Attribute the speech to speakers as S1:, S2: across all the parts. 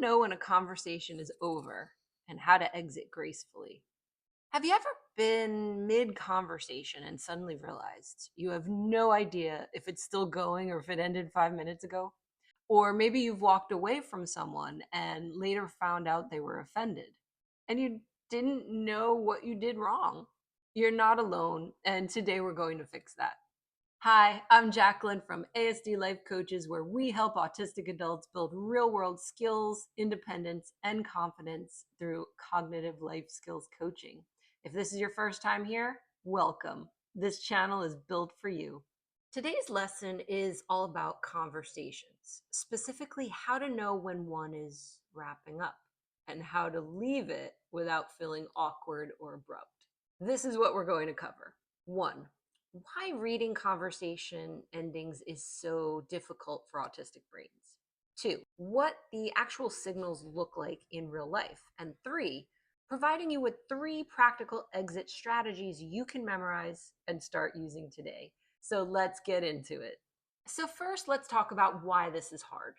S1: know when a conversation is over and how to exit gracefully? Have you ever been mid conversation and suddenly realized you have no idea if it's still going or if it ended 5 minutes ago? Or maybe you've walked away from someone and later found out they were offended and you didn't know what you did wrong. You're not alone, and today we're going to fix that. Hi, I'm Jacqueline from ASD Life Coaches, where we help autistic adults build real world skills, independence, and confidence through cognitive life skills coaching. If this is your first time here, welcome. This channel is built for you. Today's lesson is all about conversations, specifically how to know when one is wrapping up and how to leave it without feeling awkward or abrupt. This is what we're going to cover. One, why reading conversation endings is so difficult for autistic brains. Two, what the actual signals look like in real life. And three, providing you with 3 practical exit strategies you can memorize and start using today. So let's get into it. So first, let's talk about why this is hard,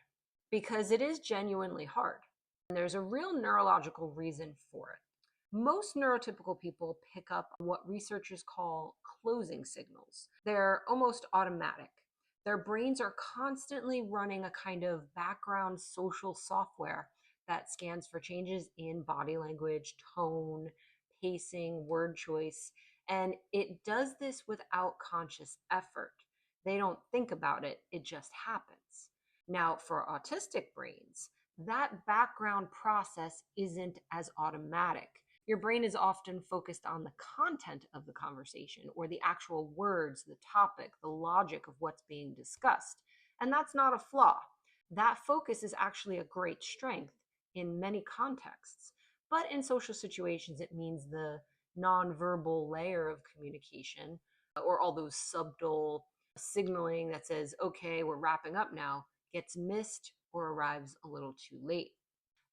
S1: because it is genuinely hard. And there's a real neurological reason for it. Most neurotypical people pick up what researchers call closing signals. They're almost automatic. Their brains are constantly running a kind of background social software that scans for changes in body language, tone, pacing, word choice, and it does this without conscious effort. They don't think about it, it just happens. Now, for autistic brains, that background process isn't as automatic. Your brain is often focused on the content of the conversation or the actual words, the topic, the logic of what's being discussed. And that's not a flaw. That focus is actually a great strength in many contexts. But in social situations, it means the nonverbal layer of communication or all those subtle signaling that says, okay, we're wrapping up now, gets missed or arrives a little too late.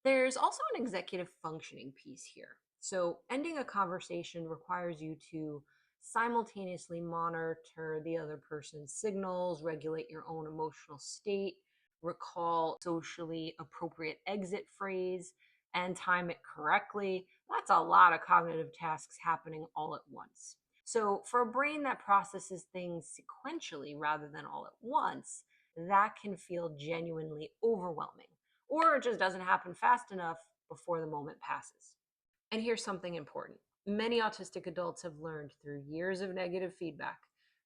S1: There's also an executive functioning piece here. So, ending a conversation requires you to simultaneously monitor the other person's signals, regulate your own emotional state, recall socially appropriate exit phrase, and time it correctly. That's a lot of cognitive tasks happening all at once. So, for a brain that processes things sequentially rather than all at once, that can feel genuinely overwhelming, or it just doesn't happen fast enough before the moment passes. And here's something important. Many autistic adults have learned through years of negative feedback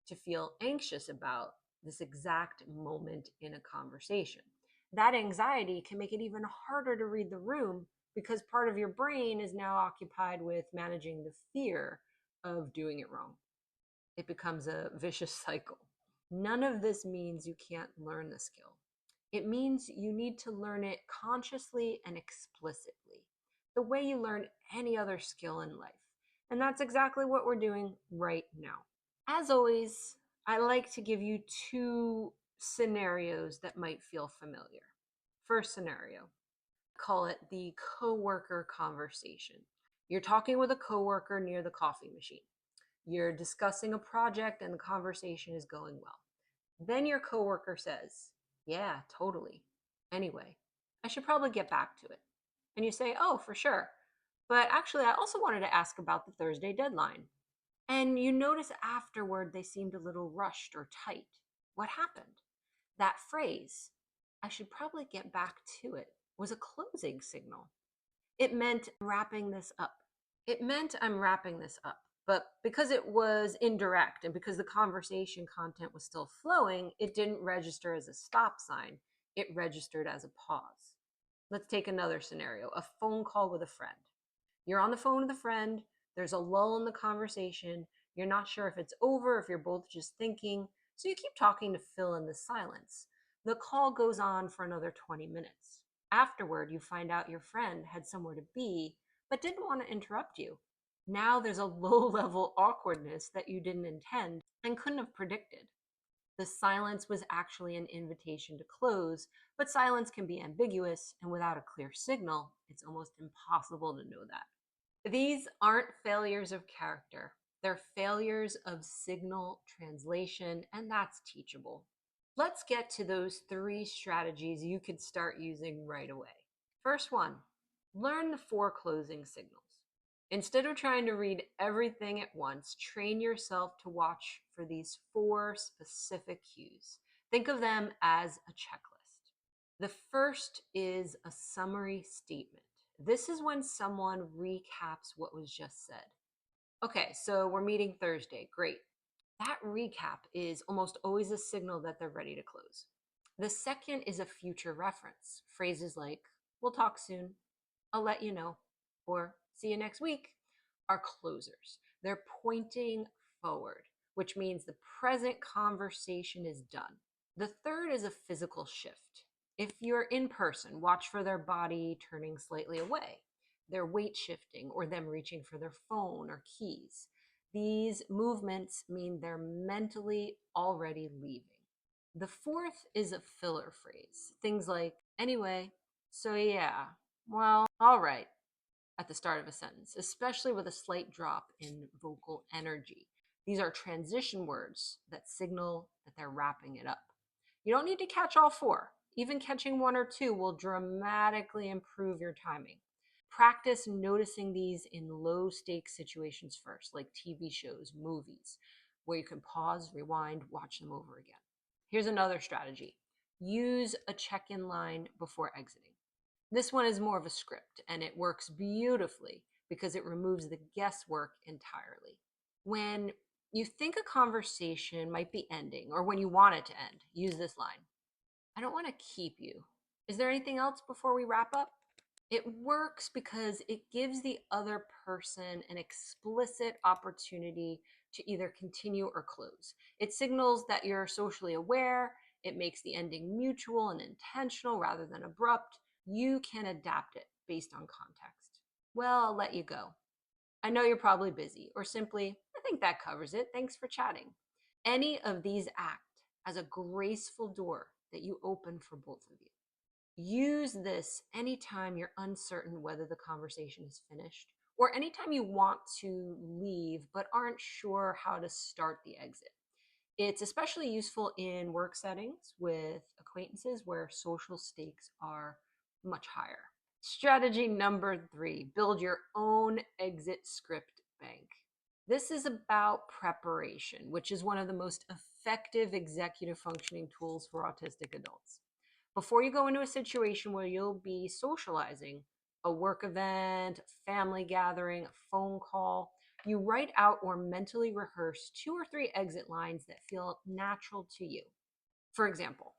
S1: to feel anxious about this exact moment in a conversation. That anxiety can make it even harder to read the room because part of your brain is now occupied with managing the fear of doing it wrong. It becomes a vicious cycle. None of this means you can't learn the skill. It means you need to learn it consciously and explicitly, the way you learn any other skill in life. And that's exactly what we're doing right now. As always, I like to give you 2 scenarios that might feel familiar. First scenario, call it the coworker conversation. You're talking with a coworker near the coffee machine. You're discussing a project and the conversation is going well. Then your coworker says, "Yeah, totally. Anyway, I should probably get back to it." And you say, "Oh, for sure. But actually, I also wanted to ask about the Thursday deadline." And you notice afterward they seemed a little rushed or tight. What happened? That phrase, "I should probably get back to it," was a closing signal. It meant wrapping this up. It meant I'm wrapping this up. But because it was indirect and because the conversation content was still flowing, it didn't register as a stop sign. It registered as a pause. Let's take another scenario, a phone call with a friend. You're on the phone with a friend, there's a lull in the conversation, you're not sure if it's over, if you're both just thinking, so you keep talking to fill in the silence. The call goes on for another 20 minutes. Afterward, you find out your friend had somewhere to be, but didn't want to interrupt you. Now there's a low level awkwardness that you didn't intend and couldn't have predicted. The silence was actually an invitation to close, but silence can be ambiguous, and without a clear signal, it's almost impossible to know that. These aren't failures of character. They're failures of signal translation, and that's teachable. Let's get to those 3 strategies you could start using right away. First one, learn the four closing signals. Instead of trying to read everything at once, train yourself to watch for these four specific cues. Think of them as a checklist. The first is a summary statement. This is when someone recaps what was just said. Okay, so we're meeting Thursday. Great. That recap is almost always a signal that they're ready to close. The second is a future reference. Phrases like, we'll talk soon, I'll let you know, or see you next week are closers. They're pointing forward, which means the present conversation is done. The third is a physical shift. If you're in person, watch for their body turning slightly away, their weight shifting, or them reaching for their phone or keys. These movements mean they're mentally already leaving. The fourth is a filler phrase. Things like, anyway, so yeah, well, all right, at the start of a sentence, especially with a slight drop in vocal energy. These are transition words that signal that they're wrapping it up. You don't need to catch all four. Even catching one or two will dramatically improve your timing. Practice noticing these in low stakes situations first, like TV shows, movies, where you can pause, rewind, watch them over again. Here's another strategy. Use a check-in line before exiting. This one is more of a script, and it works beautifully because it removes the guesswork entirely. When you think a conversation might be ending, or when you want it to end, use this line. I don't want to keep you. Is there anything else before we wrap up? It works because it gives the other person an explicit opportunity to either continue or close. It signals that you're socially aware. It makes the ending mutual and intentional rather than abrupt. You can adapt it based on context. Well, I'll let you go. I know you're probably busy, or simply, I think that covers it. Thanks for chatting. Any of these act as a graceful door that you open for both of you. Use this anytime you're uncertain whether the conversation is finished, or anytime you want to leave but aren't sure how to start the exit. It's especially useful in work settings with acquaintances where social stakes are much higher. Strategy number 3, build your own exit script bank. This is about preparation, which is one of the most effective executive functioning tools for autistic adults. Before you go into a situation where you'll be socializing, a work event, a family gathering, a phone call, you write out or mentally rehearse 2 or 3 exit lines that feel natural to you. For example,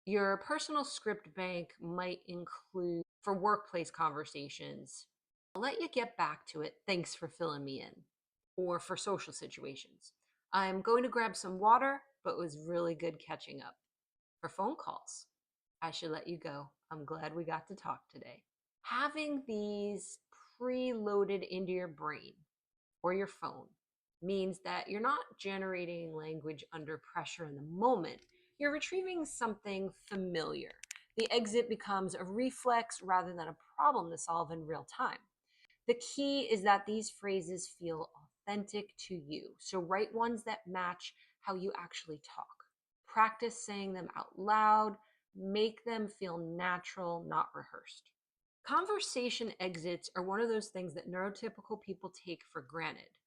S1: your personal script bank might include, for workplace conversations, I'll let you get back to it. Thanks for filling me in. Or for social situations, I'm going to grab some water, but it was really good catching up. For phone calls, I should let you go. I'm glad we got to talk today. Having these preloaded into your brain or your phone means that you're not generating language under pressure in the moment. You're retrieving something familiar. The exit becomes a reflex rather than a problem to solve in real time. The key is that these phrases feel authentic to you. So write ones that match how you actually talk. Practice saying them out loud. Make them feel natural, not rehearsed. Conversation exits are one of those things that neurotypical people take for granted.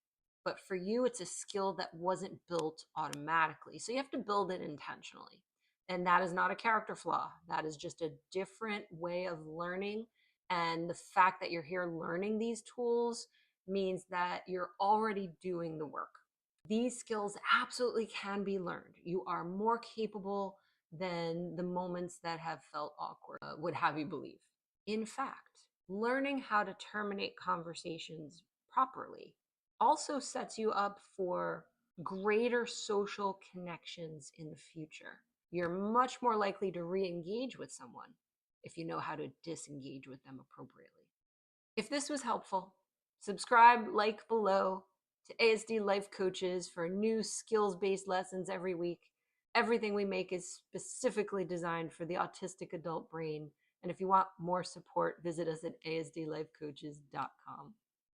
S1: But for you, it's a skill that wasn't built automatically. So you have to build it intentionally. And that is not a character flaw. That is just a different way of learning. And the fact that you're here learning these tools means that you're already doing the work. These skills absolutely can be learned. You are more capable than the moments that have felt awkward would have you believe. In fact, learning how to terminate conversations properly also sets you up for greater social connections in the future. You're much more likely to re-engage with someone if you know how to disengage with them appropriately. If this was helpful, subscribe, like below to ASD Life Coaches for new skills-based lessons every week. Everything we make is specifically designed for the autistic adult brain. And if you want more support, visit us at asdlifecoaches.com.